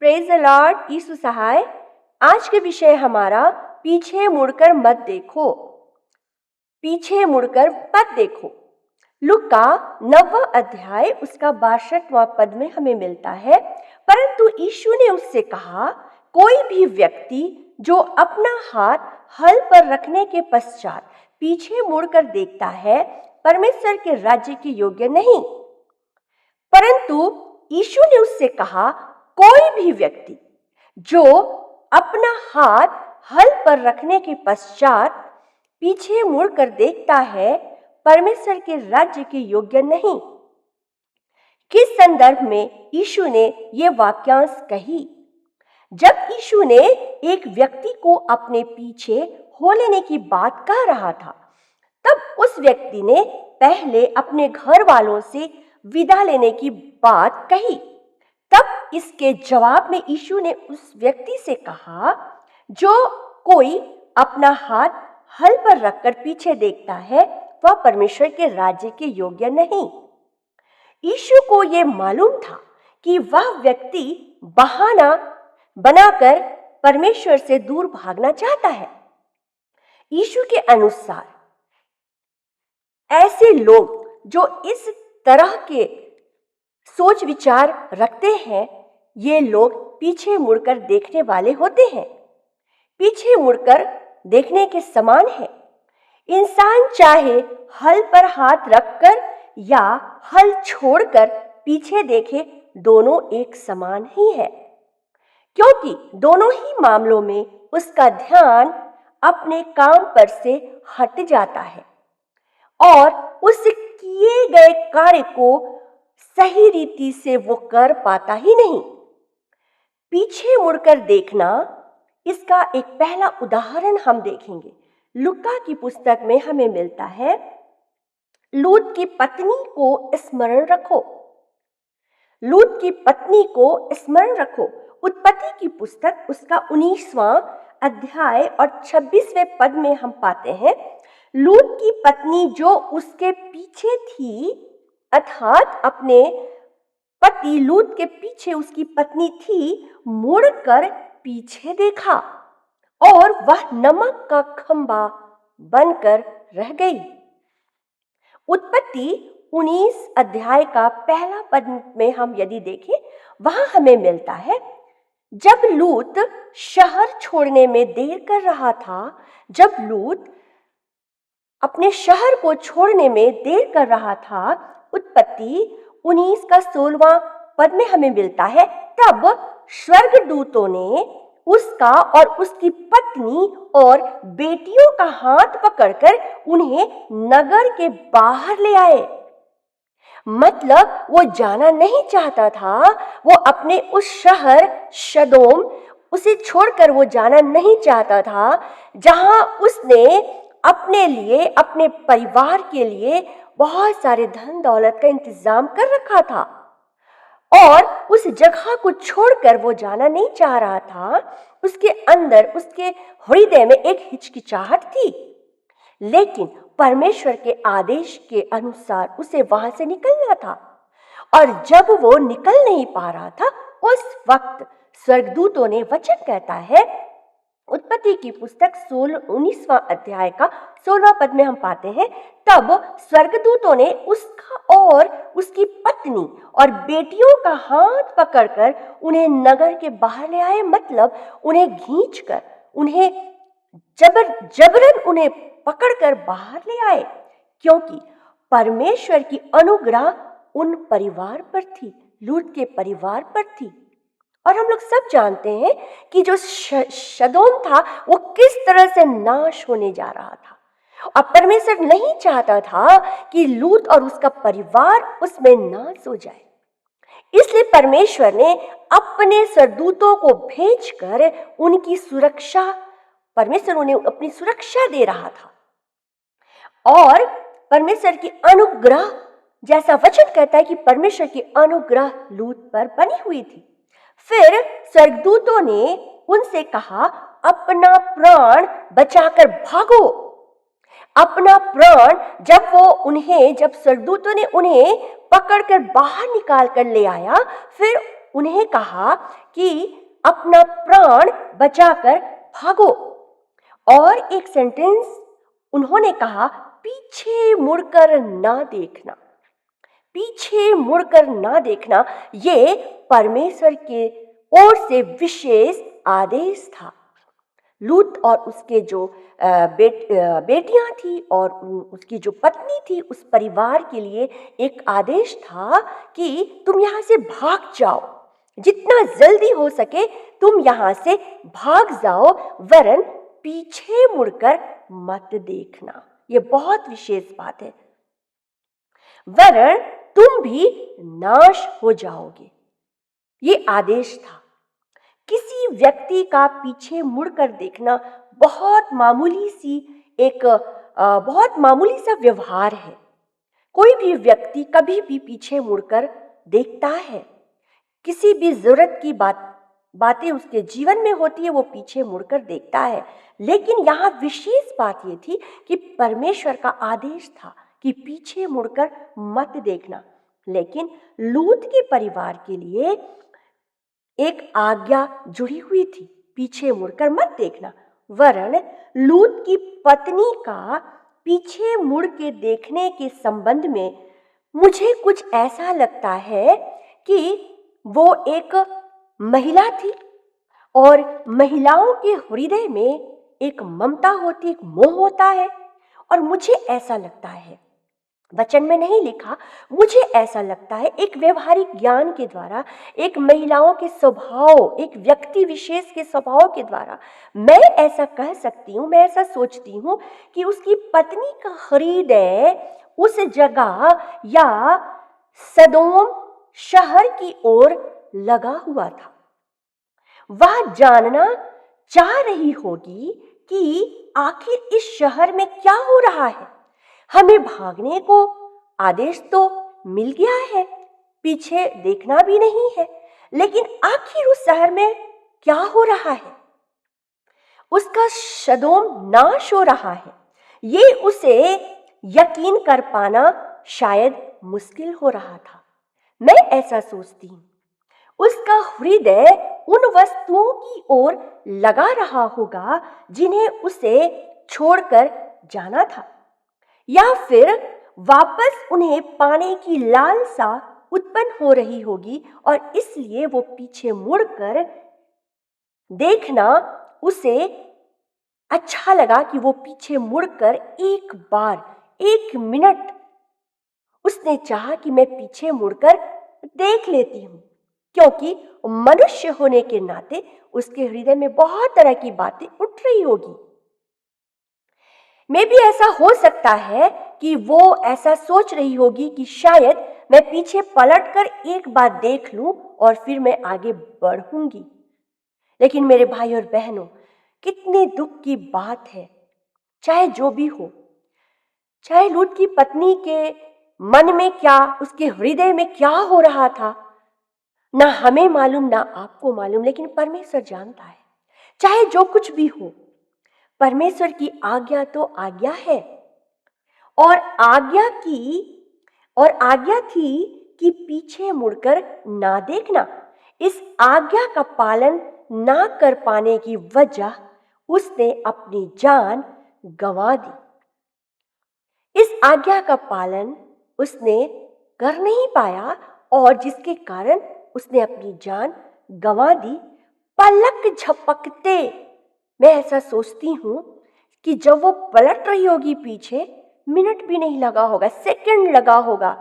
Praise the Lord. Yeshu सहाय। आज के विषय हमारा पीछे मुड़कर मत देखो। पीछे मुड़कर मत देखो। लूका 9वां अध्याय उसका 62वां पद में हमें मिलता है। परंतु यीशु ने उससे कहा, कोई भी व्यक्ति जो अपना हाथ हल पर रखने के पश्चात पीछे मुड़कर देखता है, परमेश्वर के राज्य के योग्य नहीं। परंतु यीशु ने उससे कहा, कोई भी व्यक्ति जो अपना हाथ हल पर रखने के पश्चात पीछे मुड़कर देखता है, परमेश्वर के राज्य के योग्य नहीं। किस संदर्भ में यीशु ने ये वाक्यांश कही? जब यीशु ने एक व्यक्ति को अपने पीछे हो लेने की बात कह रहा था, तब उस व्यक्ति ने पहले अपने घर वालों से विदा लेने की बात कही। तब इसके जवाब में यीशु ने उस व्यक्ति से कहा, जो कोई अपना हाथ हल पर रखकर पीछे देखता है, वह परमेश्वर के राज्य के योग्य नहीं। यीशु को यह मालूम था कि वह व्यक्ति बहाना बनाकर परमेश्वर से दूर भागना चाहता है। यीशु के अनुसार ऐसे लोग जो इस तरह के सोच विचार रखते हैं, ये लोग पीछे मुड़कर देखने वाले होते हैं। पीछे मुड़कर देखने के समान है। इंसान चाहे हल पर हाथ रखकर या हल छोड़कर पीछे देखे, दोनों एक समान ही है, क्योंकि दोनों ही मामलों में उसका ध्यान अपने काम पर से हट जाता है और उस किए गए कार्य को सही रीति से वो कर पाता ही नहीं। पीछे मुड़कर देखना, इसका एक पहला उदाहरण हम देखेंगे। लूका की पुस्तक में हमें मिलता है, लूत की पत्नी को स्मरण रखो। लूत की पत्नी को स्मरण रखो। उत्पत्ति की पुस्तक उसका 19वां अध्याय और 26वें पद में हम पाते हैं, लूत की पत्नी जो उसके पीछे थी, अर्थात अपने पति लूत के पीछे उसकी पत्नी थी, मुड़कर पीछे देखा और वह नमक का खंबा बनकर रह गई। उत्पत्ति 19 अध्याय का पहला पद में हम यदि देखें, वहां हमें मिलता है, जब लूत शहर छोड़ने में देर कर रहा था, जब लूत अपने शहर को छोड़ने में देर कर रहा था, उत्पत्ति 19 का 16वां पद में हमें मिलता है, तब स्वर्गदूतों ने उसका और उसकी पत्नी और बेटियों का हाथ पकड़कर उन्हें नगर के बाहर ले आए। मतलब वो जाना नहीं चाहता था, वो अपने उस शहर सदोम उसे छोड़कर वो जाना नहीं चाहता था, जहां उसने अपने लिए, अपने परिवार के लिए बहुत सारे धन दौलत का इंतजाम कर रखा था और उस जगह को छोड़कर वो जाना नहीं चाह रहा था। उसके अंदर, उसके हृदय में एक हिचकिचाहट थी, लेकिन परमेश्वर के आदेश के अनुसार उसे वहां से निकलना था। और जब वो निकल नहीं पा रहा था, उस वक्त स्वर्गदूतों ने वचन कहता है, उत्पत्ति की पुस्तक 19वां अध्याय का 16वां पद में हम पाते हैं, तब स्वर्गदूतों ने उसका और उसकी पत्नी और बेटियों का हाथ पकड़कर उन्हें नगर के बाहर ले आए। मतलब उन्हें खींचकर, उन्हें जबरन उन्हें पकड़कर बाहर ले आए, क्योंकि परमेश्वर की अनुग्रह उन परिवार पर थी, लूत के परिवार पर थी। और हम लोग सब जानते हैं कि जो सदोम था वो किस तरह से नाश होने जा रहा था, और परमेश्वर नहीं चाहता था कि लूत और उसका परिवार उसमें नाश हो जाए। इसलिए परमेश्वर ने अपने स्वर्गदूतों को भेजकर उनकी सुरक्षा, परमेश्वर उन्हें अपनी सुरक्षा दे रहा था। और परमेश्वर की अनुग्रह, जैसा वचन कहता है कि परमेश्वर की अनुग्रह लूत पर बनी हुई थी। फिर स्वर्गदूतों ने उनसे कहा, अपना प्राण बचाकर भागो। अपना प्राण, जब स्वर्गदूतों ने उन्हें पकड़कर बाहर निकाल कर ले आया, फिर उन्हें कहा कि अपना प्राण बचाकर भागो। और एक सेंटेंस उन्होंने कहा, पीछे मुड़कर ना देखना। पीछे मुड़कर ना देखना, ये परमेश्वर के ओर से विशेष आदेश था। लूत और उसके जो बेटियां थी और उसकी जो पत्नी थी, उस परिवार के लिए एक आदेश था कि तुम यहाँ से भाग जाओ, जितना जल्दी हो सके तुम यहाँ से भाग जाओ, वरन पीछे मुड़कर मत देखना। ये बहुत विशेष बात है। वरन तुम भी नाश हो जाओगे, ये आदेश था। किसी व्यक्ति का पीछे मुड़कर देखना बहुत मामूली सा व्यवहार है। कोई भी व्यक्ति कभी भी पीछे मुड़कर देखता है। किसी भी जरूरत की बातें उसके जीवन में होती है, वो पीछे मुड़कर देखता है। लेकिन यहाँ विशेष बात ये थी कि परमेश्वर का आदेश था कि पीछे मुड़कर मत देखना। लेकिन लूत के परिवार के लिए एक आज्ञा जुड़ी हुई थी, पीछे मुड़कर मत देखना। वरन लूत की पत्नी का पीछे मुड़ के देखने के संबंध में मुझे कुछ ऐसा लगता है कि वो एक महिला थी और महिलाओं के हृदय में एक ममता होती, एक मोह होता है। और मुझे ऐसा लगता है, वचन में नहीं लिखा, मुझे ऐसा लगता है एक व्यवहारिक ज्ञान के द्वारा, एक महिलाओं के स्वभाव, एक व्यक्ति विशेष के स्वभाव के द्वारा मैं ऐसा कह सकती हूँ, मैं ऐसा सोचती हूँ कि उसकी पत्नी का हृदय उस जगह या सदोम शहर की ओर लगा हुआ था। वह जानना चाह रही होगी कि आखिर इस शहर में क्या हो रहा है। हमें भागने को आदेश तो मिल गया है, पीछे देखना भी नहीं है, लेकिन आखिर उस शहर में क्या हो रहा है। उसका सदोम नाश हो रहा है, ये उसे यकीन कर पाना शायद मुश्किल हो रहा था। मैं ऐसा सोचती हूँ, उसका हृदय उन वस्तुओं की ओर लगा रहा होगा जिन्हें उसे छोड़कर जाना था, या फिर वापस उन्हें पाने की लालसा उत्पन्न हो रही होगी और इसलिए वो पीछे मुड़कर देखना उसे अच्छा लगा कि वो पीछे मुड़कर एक बार, एक मिनट उसने चाहा कि मैं पीछे मुड़कर देख लेती हूँ, क्योंकि मनुष्य होने के नाते उसके हृदय में बहुत तरह की बातें उठ रही होगी। में भी ऐसा हो सकता है कि वो ऐसा सोच रही होगी कि शायद मैं पीछे पलटकर एक बार देख लूं और फिर मैं आगे बढ़ूंगी। लेकिन मेरे भाई और बहनों, कितने दुख की बात है, चाहे जो भी हो, चाहे लूत की पत्नी के मन में क्या, उसके हृदय में क्या हो रहा था, ना हमें मालूम ना आपको मालूम, लेकिन परमेश्वर जानता है। चाहे जो कुछ भी हो, परमेश्वर की आज्ञा तो आज्ञा है, और आज्ञा थी कि पीछे मुड़कर ना देखना। इस आज्ञा का पालन ना कर पाने की वजह उसने अपनी जान गंवा दी। इस आज्ञा का पालन उसने कर नहीं पाया और जिसके कारण उसने अपनी जान गंवा दी। पलक झपकते मैं ऐसा सोचती हूँ कि जब वो पलट रही होगी पीछे, मिनट भी नहीं लगा होगा, सेकंड लगा होगा।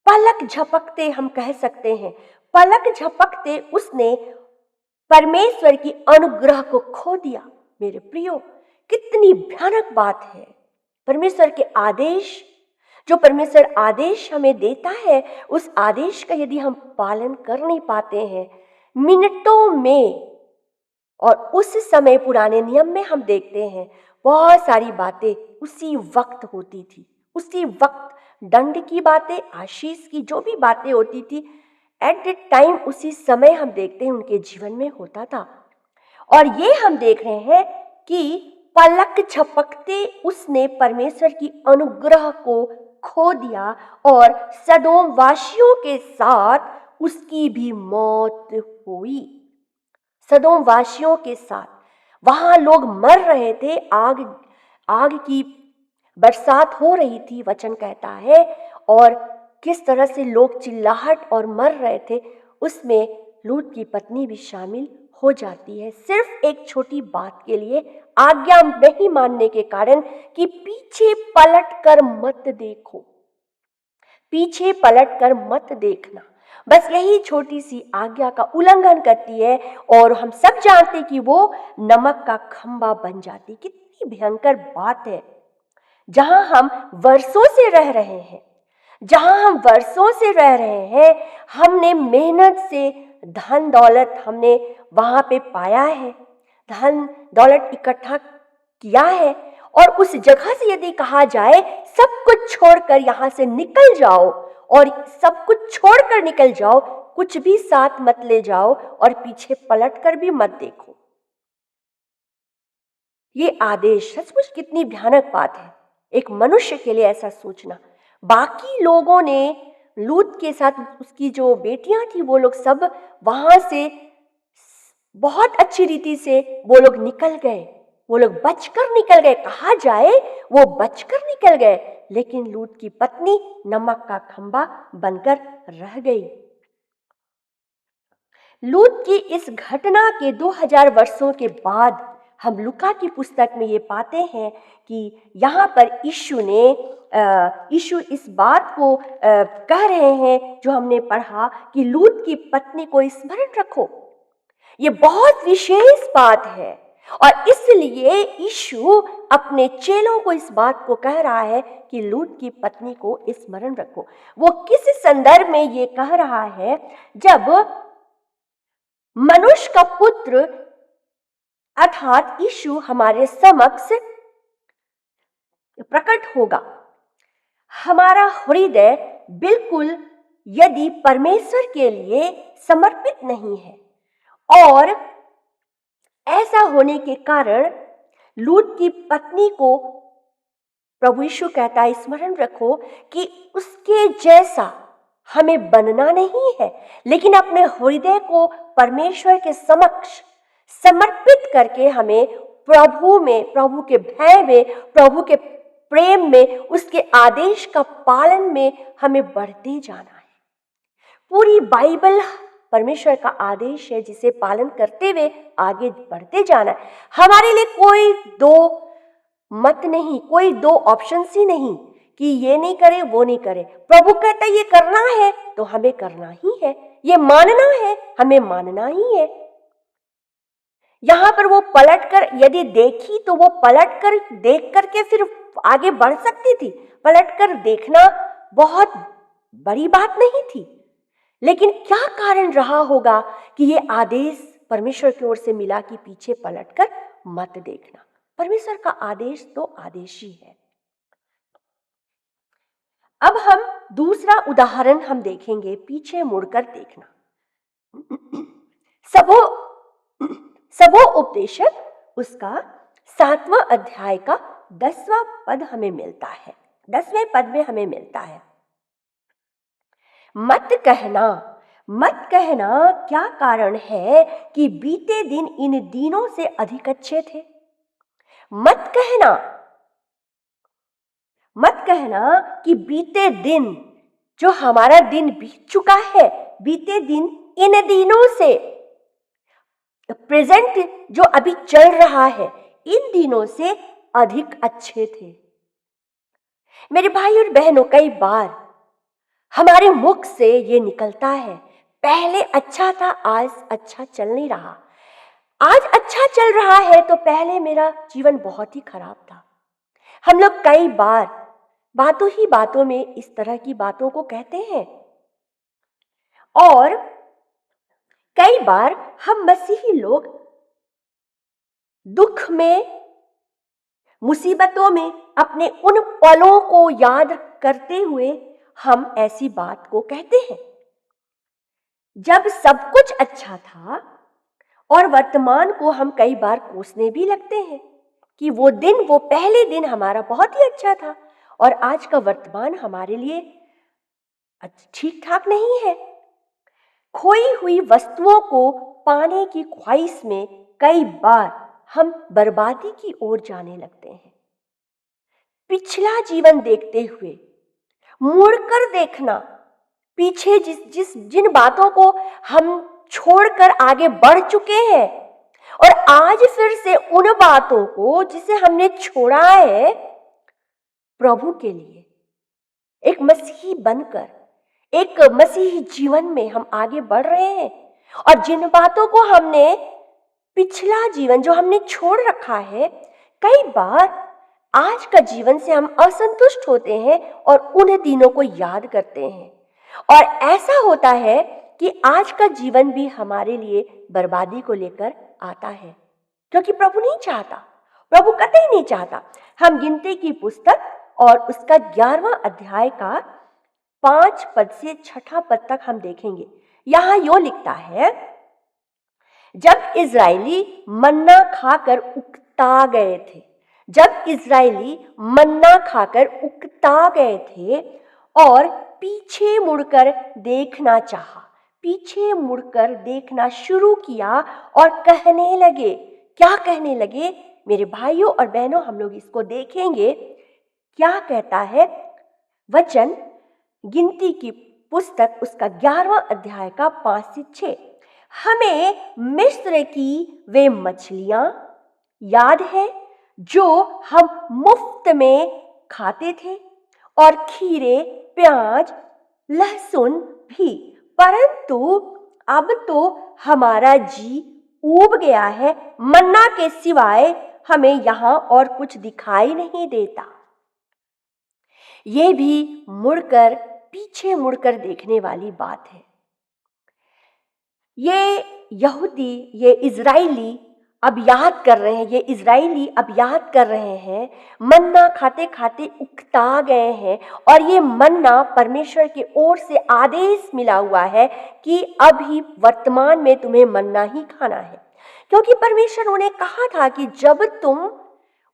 पलक झपकते हम कह सकते हैं, पलक झपकते उसने परमेश्वर की अनुग्रह को खो दिया। मेरे प्रियो, कितनी भयानक बात है। परमेश्वर के आदेश, जो परमेश्वर आदेश हमें देता है, उस आदेश का यदि हम पालन कर नहीं पाते हैं मिनटों में, और उस समय पुराने नियम में हम देखते हैं बहुत सारी बातें उसी वक्त होती थी, उसी वक्त दंड की बातें, आशीष की जो भी बातें होती थी, एट द टाइम उसी समय हम देखते हैं उनके जीवन में होता था। और ये हम देख रहे हैं कि पलक झपकते उसने परमेश्वर की अनुग्रह को खो दिया और सदोम वासियों के साथ उसकी भी मौत हुई। सदोम वासियों के साथ वहां लोग मर रहे थे, आग की बरसात हो रही थी, वचन कहता है। और किस तरह से लोग चिल्लाहट और मर रहे थे, उसमें लूत की पत्नी भी शामिल हो जाती है, सिर्फ एक छोटी बात के लिए, आज्ञा नहीं मानने के कारण कि पीछे पलट कर मत देखो, पीछे पलट कर मत देखना। बस यही छोटी सी आज्ञा का उल्लंघन करती है और हम सब जानते कि वो नमक का खंबा बन जाती। कितनी भयंकर बात है। जहां हम वर्षों से रह रहे हैं, जहां हम वर्षों से रह रहे हैं, हमने मेहनत से धन दौलत हमने वहां पे पाया है, धन दौलत इकट्ठा किया है, और उस जगह से यदि कहा जाए सब कुछ छोड़कर यहां से निकल जाओ, और सब कुछ छोड़कर निकल जाओ, कुछ भी साथ मत ले जाओ और पीछे पलट कर भी मत देखो, ये आदेश सचमुच कितनी भयानक बात है एक मनुष्य के लिए ऐसा सोचना। बाकी लोगों ने लूत के साथ, उसकी जो बेटियां थी, वो लोग सब वहां से बहुत अच्छी रीति से वो लोग निकल गए, वो लोग बचकर निकल गए, कहा जाए वो बचकर निकल गए, लेकिन लूत की पत्नी नमक का खंबा बनकर रह गई। लूत की इस घटना के 2000 वर्षों के बाद हम लूका की पुस्तक में ये पाते हैं कि यहाँ पर यीशु इस बात को कह रहे हैं जो हमने पढ़ा कि लूत की पत्नी को स्मरण रखो। ये बहुत विशेष बात है और इसलिए यीशु अपने चेलों को इस बात को कह रहा है कि लूत की पत्नी को स्मरण रखो। वो किस संदर्भ में ये कह रहा है? जब मनुष्य का पुत्र अर्थात यीशु हमारे समक्ष प्रकट होगा, हमारा हृदय बिल्कुल यदि परमेश्वर के लिए समर्पित नहीं है, और ऐसा होने के कारण लूत की पत्नी को प्रभु यीशु कहता है स्मरण रखो कि उसके जैसा हमें बनना नहीं है, लेकिन अपने हृदय को परमेश्वर के समक्ष समर्पित करके हमें प्रभु में, प्रभु के भय में, प्रभु के प्रेम में, उसके आदेश का पालन में हमें बढ़ते जाना है। पूरी बाइबल परमेश्वर का आदेश है जिसे पालन करते हुए आगे बढ़ते जाना है। हमारे लिए कोई दो मत नहीं, कोई दो ऑप्शन ही नहीं कि ये नहीं करे वो नहीं करे। प्रभु कहता है ये करना है तो हमें करना ही है, ये मानना है हमें मानना ही है। यहां पर वो पलट कर यदि देखी तो वो पलट कर देख करके फिर आगे बढ़ सकती थी। पलट कर देखना बहुत बड़ी बात नहीं थी, लेकिन क्या कारण रहा होगा कि ये आदेश परमेश्वर की ओर से मिला कि पीछे पलटकर मत देखना। परमेश्वर का आदेश तो आदेश ही है। अब हम दूसरा उदाहरण हम देखेंगे, पीछे मुड़कर देखना। सबो उपदेशक उसका 7वां अध्याय का 10वां पद हमें मिलता है। 10वें पद में हमें मिलता है, मत कहना क्या कारण है कि बीते दिन इन दिनों से अधिक अच्छे थे। मत कहना कि बीते दिन, जो हमारा दिन बीत चुका है, बीते दिन इन दिनों से, प्रेजेंट जो अभी चल रहा है, इन दिनों से अधिक अच्छे थे। मेरे भाई और बहनों, कई बार हमारे मुख से ये निकलता है, पहले अच्छा था आज अच्छा चल नहीं रहा, आज अच्छा चल रहा है तो पहले मेरा जीवन बहुत ही खराब था। हम लोग कई बार बातों ही बातों में इस तरह की बातों को कहते हैं, और कई बार हम मसीही लोग दुख में, मुसीबतों में अपने उन पलों को याद करते हुए हम ऐसी बात को कहते हैं जब सब कुछ अच्छा था, और वर्तमान को हम कई बार कोसने भी लगते हैं कि वो दिन, वो पहले दिन हमारा बहुत ही अच्छा था और आज का वर्तमान हमारे लिए ठीक ठाक नहीं है। खोई हुई वस्तुओं को पाने की ख्वाहिश में कई बार हम बर्बादी की ओर जाने लगते हैं। पिछला जीवन देखते हुए मुड़कर देखना, पीछे जिन बातों को हम छोड़कर आगे बढ़ चुके हैं और आज फिर से उन बातों को जिसे हमने छोड़ा है, प्रभु के लिए एक मसीही बनकर एक मसीही जीवन में हम आगे बढ़ रहे हैं। और जिन बातों को हमने पिछला जीवन जो हमने छोड़ रखा है, कई बार आज का जीवन से हम असंतुष्ट होते हैं और उन दिनों को याद करते हैं। और ऐसा होता है कि आज का जीवन भी हमारे लिए बर्बादी को लेकर आता है, क्योंकि प्रभु नहीं चाहता, प्रभु कतई नहीं चाहता। हम गिनती की पुस्तक और उसका 11वां अध्याय का 5 पद से 6 पद तक हम देखेंगे। यहां यो लिखता है, जब इजरायली मन्ना खाकर उकता गए थे, जब इजरायली मन्ना खाकर उकता गए थे और पीछे मुड़कर देखना चाहा, पीछे मुड़कर देखना शुरू किया और कहने लगे, क्या कहने लगे मेरे भाइयों और बहनों, हम लोग इसको देखेंगे। क्या कहता है वचन, गिनती की पुस्तक उसका 11वां अध्याय का 5 से 6, हमें मिस्र की वे मछलियां याद है जो हम मुफ्त में खाते थे, और खीरे, प्याज, लहसुन भी, परंतु अब तो हमारा जी ऊब गया है, मन्ना के सिवाय हमें यहां और कुछ दिखाई नहीं देता। ये भी मुड़कर, पीछे मुड़कर देखने वाली बात है। ये यहूदी, ये इजराइली अब याद कर रहे हैं, ये इजराइली अब याद कर रहे हैं, मन्ना खाते खाते उकता गए हैं। और ये मन्ना परमेश्वर की ओर से आदेश मिला हुआ है कि अभी वर्तमान में तुम्हें मन्ना ही खाना है, क्योंकि परमेश्वर उन्हें कहा था कि जब तुम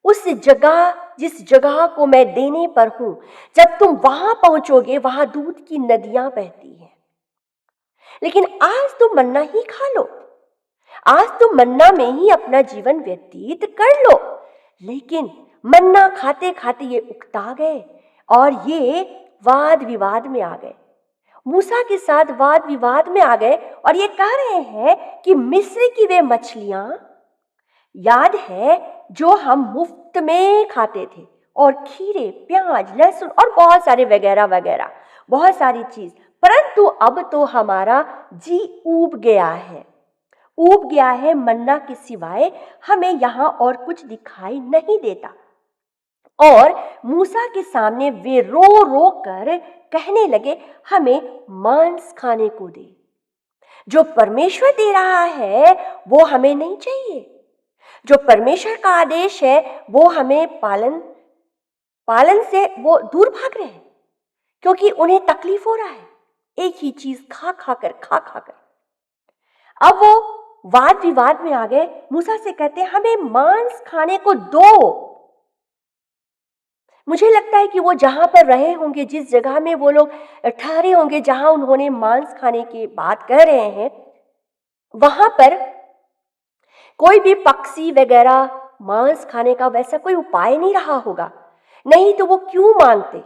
उस जगह, जिस जगह को मैं देने पर हूं, जब तुम वहां पहुंचोगे, वहां दूध की नदियां बहती हैं। लेकिन आज तुम मन्ना ही खा लो, आज तुम मन्ना में ही अपना जीवन व्यतीत कर लो। लेकिन मन्ना खाते खाते ये उकता गए और ये वाद विवाद में आ गए, मूसा के साथ वाद विवाद में आ गए और ये कह रहे हैं कि मिस्र की वे मछलियां याद है जो हम मुफ्त में खाते थे, और खीरे, प्याज, लहसुन और बहुत सारे वगैरह वगैरह, बहुत सारी चीज, परंतु अब तो हमारा जी ऊब गया है, ऊब गया है, मन्ना के सिवाय हमें यहां और कुछ दिखाई नहीं देता। और मूसा के सामने वे रो रो कर कहने लगे, हमें मांस खाने को दे। जो परमेश्वर दे रहा है वो हमें नहीं चाहिए, जो परमेश्वर का आदेश है वो हमें पालन से वो दूर भाग रहे हैं, क्योंकि उन्हें तकलीफ हो रहा है एक ही चीज खा खाकर। अब वो वाद विवाद में आ गए, मूसा से कहते हैं हमें मांस खाने को दो। मुझे लगता है कि वो जहां पर रहे होंगे, जिस जगह में वो लोग ठहरे होंगे, जहां उन्होंने मांस खाने की बात कह रहे हैं, वहां पर कोई भी पक्षी वगैरह मांस खाने का वैसा कोई उपाय नहीं रहा होगा, नहीं तो वो क्यों मांगते।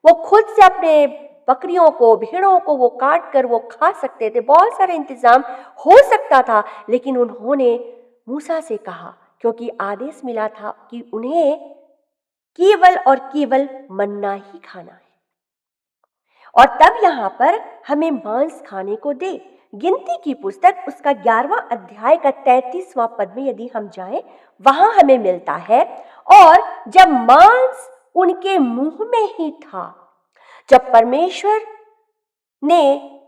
वो खुद से अपने बकरियों को, भेड़ों को वो काट कर वो खा सकते थे, बहुत सारे इंतजाम हो सकता था। लेकिन उन्होंने मूसा से कहा, क्योंकि आदेश मिला था कि उन्हें केवल और केवल मन्ना ही खाना है, और तब यहां पर हमें मांस खाने को दे। गिनती की पुस्तक उसका 11वां अध्याय का 33वां पद में यदि हम जाएं, वहां हमें मिलता है, और जब मांस उनके मुंह में ही था, जब परमेश्वर ने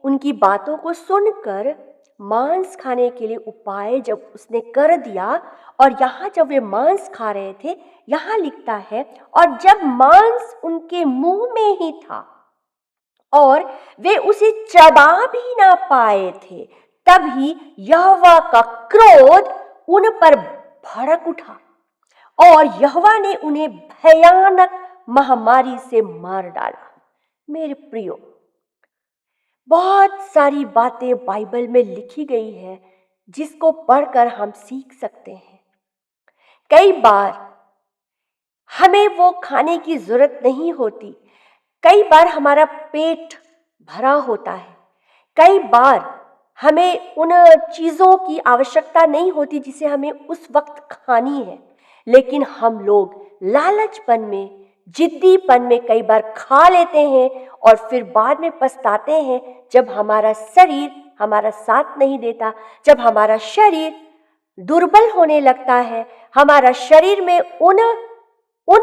उनकी बातों को सुनकर मांस खाने के लिए उपाय जब उसने कर दिया, और यहाँ जब वे मांस खा रहे थे, यहाँ लिखता है, और जब मांस उनके मुंह में ही था और वे उसे चबा भी ना पाए थे, तभी यहोवा का क्रोध उन पर भड़क उठा और यहोवा ने उन्हें भयानक महामारी से मार डाला। मेरे प्रियो, बहुत सारी बातें बाइबल में लिखी गई है जिसको पढ़कर हम सीख सकते हैं। कई बार हमें वो खाने की जरूरत नहीं होती, कई बार हमारा पेट भरा होता है, कई बार हमें उन चीज़ों की आवश्यकता नहीं होती जिसे हमें उस वक्त खानी है, लेकिन हम लोग लालचपन में, जिद्दीपन में कई बार खा लेते हैं और फिर बाद में पछताते हैं जब हमारा शरीर हमारा साथ नहीं देता, जब हमारा शरीर दुर्बल होने लगता है, हमारा शरीर में उन उन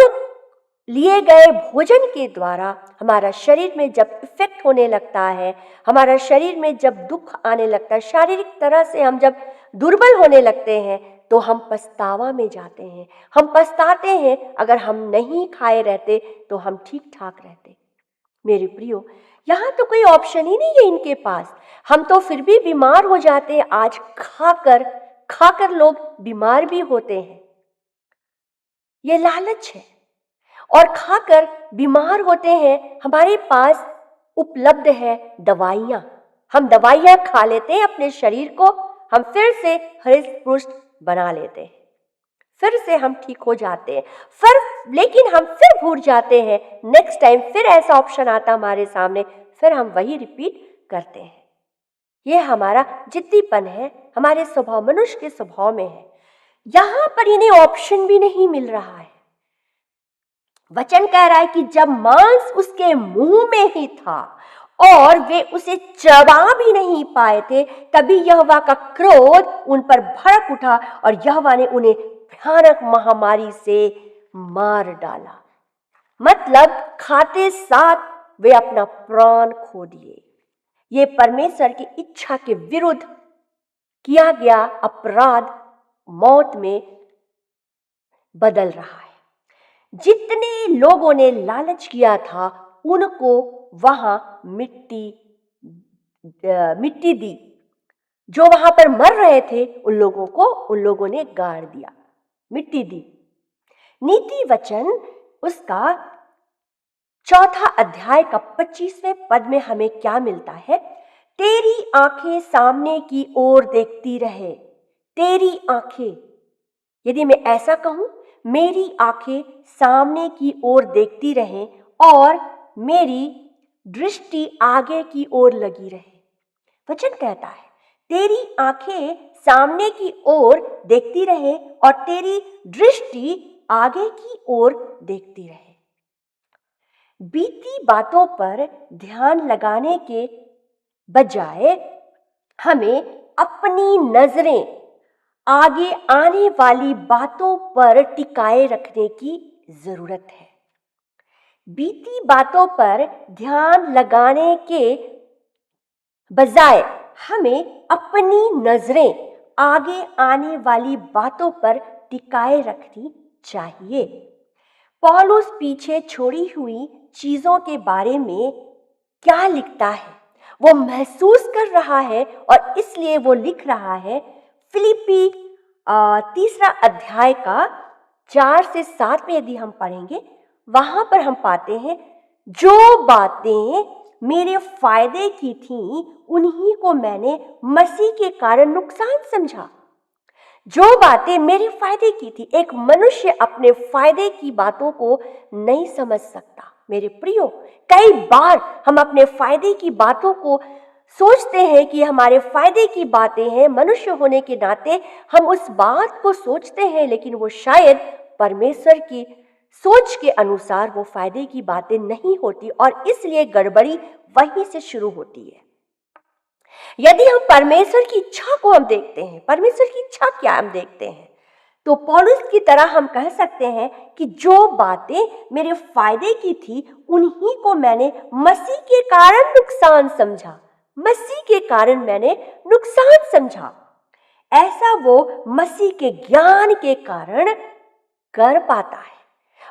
लिए गए भोजन के द्वारा हमारा शरीर में जब इफेक्ट होने लगता है, हमारा शरीर में जब दुख आने लगता है, शारीरिक तरह से हम जब दुर्बल होने लगते हैं तो हम पछतावा में जाते हैं। हम पछताते हैं, अगर हम नहीं खाए रहते तो हम ठीक ठाक रहते। मेरे प्रियो, यहाँ तो कोई ऑप्शन ही नहीं है इनके पास, हम तो फिर भी बीमार हो जाते हैं। आज खाकर खाकर लोग बीमार भी होते हैं। ये लालच है और खाकर बीमार होते हैं। हमारे पास उपलब्ध है दवाइयाँ, हम दवाइयाँ खा लेते हैं, अपने शरीर को हम फिर से हृष्ट पुष्ट बना लेते हैं, फिर से हम ठीक हो जाते हैं। लेकिन हम फिर भूल जाते हैं, नेक्स्ट टाइम फिर ऐसा ऑप्शन आता हमारे सामने, फिर हम वही रिपीट करते हैं। ये हमारा जिद्दीपन है, हमारे स्वभाव, मनुष्य के स्वभाव में है। यहाँ पर इन्हें ऑप्शन भी नहीं मिल रहा है। वचन कह रहा है कि जब मांस उसके मुंह में ही था और वे उसे चबा भी नहीं पाए थे, तभी यहोवा का क्रोध उन पर भड़क उठा और यहोवा ने उन्हें भयानक महामारी से मार डाला। मतलब खाते साथ वे अपना प्राण खो दिए। ये परमेश्वर की इच्छा के विरुद्ध किया गया अपराध मौत में बदल रहा है। जितने लोगों ने लालच किया था उनको वहां मिट्टी दी। जो वहां पर मर रहे थे उन लोगों ने गाड़ दिया, मिट्टी दी। नीति वचन उसका 4 अध्याय का 25वें पद में हमें क्या मिलता है? तेरी आंखें सामने की ओर देखती रहे। तेरी आंखें, यदि मैं ऐसा कहूं, मेरी आंखें सामने की ओर देखती रहें और मेरी दृष्टि आगे की ओर लगी रहे। वचन कहता है तेरी आंखें सामने की ओर देखती रहे और तेरी दृष्टि आगे की ओर देखती रहे। बीती बातों पर ध्यान लगाने के बजाय हमें अपनी नजरें आगे आने वाली बातों पर टिकाए रखने की जरूरत है। बीती बातों पर ध्यान लगाने के बजाय हमें अपनी नजरें आगे आने वाली बातों पर टिकाए रखनी चाहिए। पौलुस पीछे छोड़ी हुई चीजों के बारे में क्या लिखता है? वो महसूस कर रहा है और इसलिए वो लिख रहा है। फिलिपी 3 अध्याय का 4 से 7 में यदि हम पढ़ेंगे, वहां पर हम पाते हैं जो बातें मेरे फायदे की थीं उन्हीं को मैंने मसीह के कारण नुकसान समझा। जो बातें मेरे फायदे की थी, एक मनुष्य अपने फायदे की बातों को नहीं समझ सकता। मेरे प्रियो, कई बार हम अपने फायदे की बातों को सोचते हैं कि हमारे फायदे की बातें हैं, मनुष्य होने के नाते हम उस बात को सोचते हैं, लेकिन वो शायद परमेश्वर की सोच के अनुसार वो फायदे की बातें नहीं होती और इसलिए गड़बड़ी वहीं से शुरू होती है। यदि हम परमेश्वर की इच्छा को हम देखते हैं, परमेश्वर की इच्छा क्या हम देखते हैं, तो पौलुस की तरह हम कह सकते हैं कि जो बातें मेरे फायदे की थी उन्हीं को मैंने मसीह के कारण नुकसान समझा। मसीह के कारण मैंने नुकसान समझा। ऐसा वो मसीह के ज्ञान के कारण कर पाता है।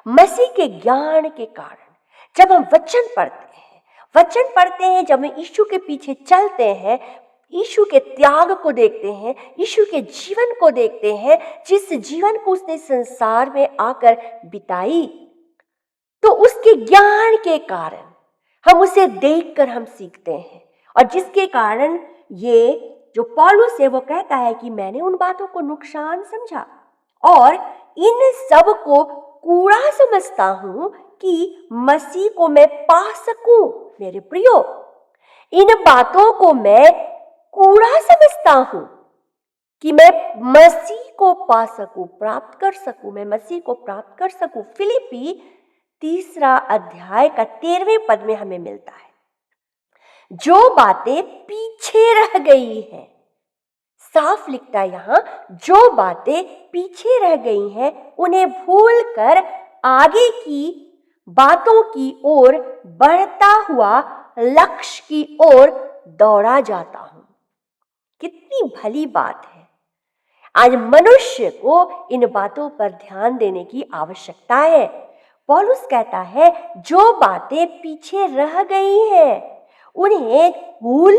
मसीह के ज्ञान के कारण जब हम वचन पढ़ते हैं, जब हम यीशु के पीछे चलते हैं, यीशु के त्याग को देखते हैं, यीशु के जीवन को देखते हैं, जिस जीवन को उसने संसार में आकर बिताई, तो उसके ज्ञान के कारण हम उसे देखकर हम सीखते हैं और जिसके कारण ये जो पौलुस है वो कहता है कि मैंने उन बातों को नुकसान समझा और इन सब को कूड़ा समझता हूं कि मसीह को मैं पा सकूं। मेरे प्रियो, इन बातों को मैं कूड़ा समझता हूं कि मैं मसीह को पा सकूं, प्राप्त कर सकूं, मैं मसीह को प्राप्त कर सकूं। फिलिपी 3 का 13वें पद में हमें मिलता है, जो बातें पीछे रह गई हैं, साफ लिखता है यहां, जो बातें पीछे रह गई हैं उन्हें भूलकर आगे की बातों की ओर बढ़ता हुआ लक्ष्य की ओर दौड़ा जाता हूं। कितनी भली बात है। आज मनुष्य को इन बातों पर ध्यान देने की आवश्यकता है। पौलुस कहता है जो बातें पीछे रह गई हैं उन्हें भूल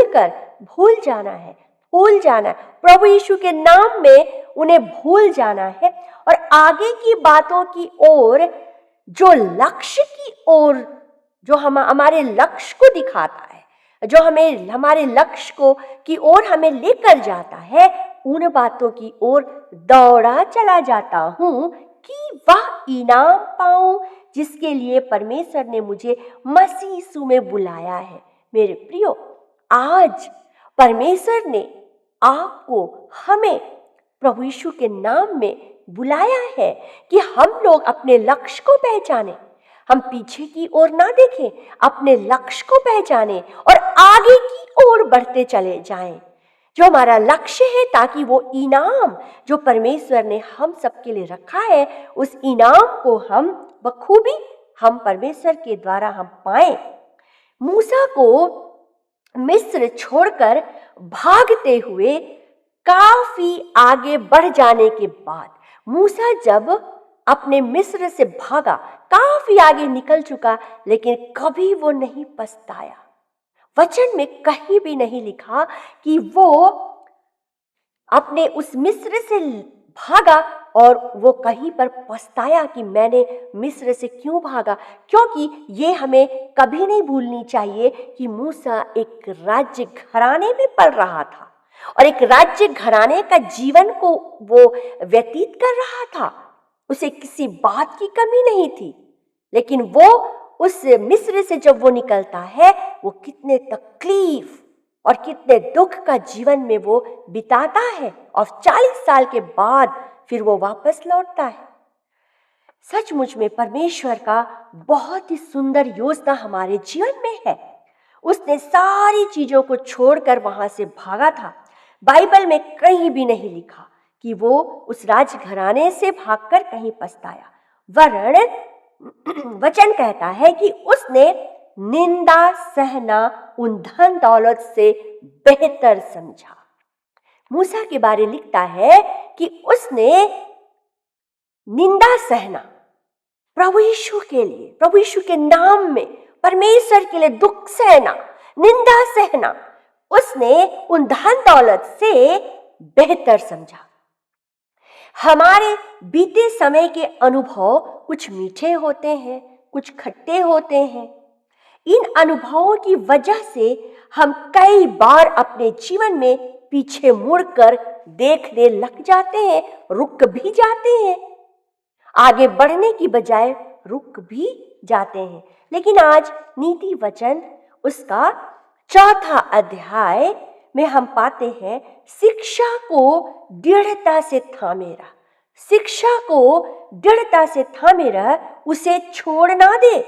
जाना है, भूल जाना है। प्रभु यीशु के नाम में उन्हें भूल जाना है और आगे की बातों की ओर, जो लक्ष्य की ओर, जो हमारे लक्ष्य को दिखाता है, जो हमें हमारे लक्ष्य को की ओर हमें लेकर जाता है, उन बातों की ओर दौड़ा चला जाता हूं कि वह इनाम पाऊं जिसके लिए परमेश्वर ने मुझे मसीह यीशु में बुलाया है। मेरे प्रियो, आज परमेश्वर ने आपको, हमें प्रभु यीशु के नाम में बुलाया है कि हम लोग अपने लक्ष्य को पहचानें, हम पीछे की ओर ना देखें, अपने लक्ष्य को पहचानें और आगे की ओर बढ़ते चले जाएं, जो हमारा लक्ष्य है, ताकि वो इनाम जो परमेश्वर ने हम सबके लिए रखा है, उस इनाम को हम बखूबी हम परमेश्वर के द्वारा हम पाएं। मूसा को मिस्र छोड़कर भागते हुए काफी आगे बढ़ जाने के बाद, मूसा जब अपने मिस्र से भागा, काफी आगे निकल चुका, लेकिन कभी वो नहीं पछताया। वचन में कहीं भी नहीं लिखा कि वो अपने उस मिस्र से भागा और वो कहीं पर पछताया कि मैंने मिस्र से क्यों भागा, क्योंकि ये हमें कभी नहीं भूलनी चाहिए कि मूसा एक राज्य घराने में पल रहा था और एक राज्य घराने का जीवन को वो व्यतीत कर रहा था। उसे किसी बात की कमी नहीं थी, लेकिन वो उस मिस्र से जब वो निकलता है, वो कितने तकलीफ और कितने दुख का जीवन में वो बिताता है और 40 साल के बाद फिर वो वापस लौटता है। सचमुच में परमेश्वर का बहुत ही सुंदर योजना हमारे जीवन में है। उसने सारी चीजों को छोड़कर वहां से भागा था। बाइबल में कहीं भी नहीं लिखा कि वो उस राजघराने से भागकर कहीं पछताया, वरन वचन कहता है कि उसने निंदा सहना उन धन दौलत से बेहतर समझा। मूसा के बारे लिखता है कि उसने निंदा सहना, प्रभु यीशु के लिए, प्रभु यीशु के नाम में परमेश्वर के लिए दुख सहना, निंदा सहना, उसने उन धन दौलत से बेहतर समझा। हमारे बीते समय के अनुभव कुछ मीठे होते हैं, कुछ खट्टे होते हैं। इन अनुभवों की वजह से हम कई बार अपने जीवन में पीछे मुड़कर देखने लग जाते हैं, रुक भी जाते हैं, आगे बढ़ने की बजाय रुक भी जाते हैं। लेकिन आज नीति वचन उसका 4 अध्याय में हम पाते हैं, शिक्षा को दृढ़ता से थामे रह, शिक्षा को दृढ़ता से थामे रह, उसे छोड़ ना दे,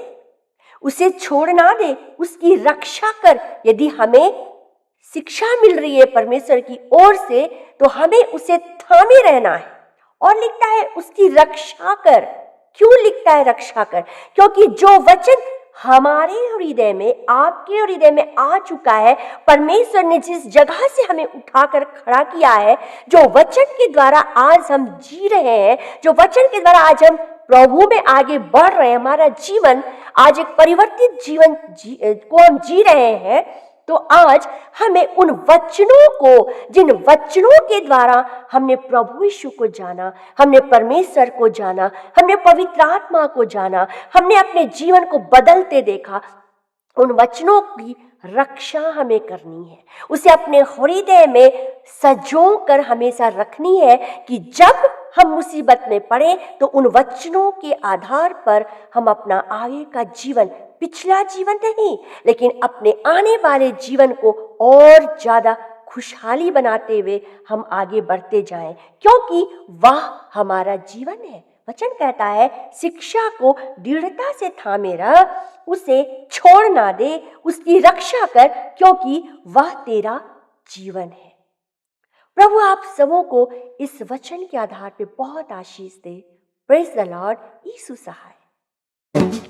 उसे छोड़ ना दे, उसकी रक्षा कर। यदि हमें शिक्षा मिल रही है परमेश्वर की ओर से, तो हमें उसे थामे रहना है। और लिखता है उसकी रक्षा कर। क्यों लिखता है रक्षा कर? क्योंकि जो वचन हमारे हृदय में, आपके हृदय में आ चुका है, परमेश्वर ने जिस जगह से हमें उठाकर खड़ा किया है, जो वचन के द्वारा आज हम जी रहे हैं, जो वचन के द्वारा आज हम प्रभु में आगे बढ़ रहे हैं, हमारा जीवन आज एक परिवर्तित जीवन को हम जी रहे हैं, तो आज हमें उन वचनों को, जिन वचनों के द्वारा हमने प्रभु यीशु को जाना, हमने परमेश्वर को जाना, हमने पवित्र आत्मा को जाना, हमने अपने जीवन को बदलते देखा, उन वचनों की रक्षा हमें करनी है, उसे अपने हृदय में सजो कर हमेशा रखनी है कि जब हम मुसीबत में पड़े तो उन वचनों के आधार पर हम अपना आगे का जीवन, पिछला जीवन नहीं लेकिन अपने आने वाले जीवन को और ज्यादा खुशहाली बनाते हुए हम आगे बढ़ते जाएं, क्योंकि वह हमारा जीवन है। वचन कहता है शिक्षा को दृढ़ता से थामे रह, उसे छोड़ ना दे, उसकी रक्षा कर, क्योंकि वह तेरा जीवन है। प्रभु आप सबों को इस वचन के आधार पे बहुत आशीष दे। Praise the Lord. Yeshu Sahay.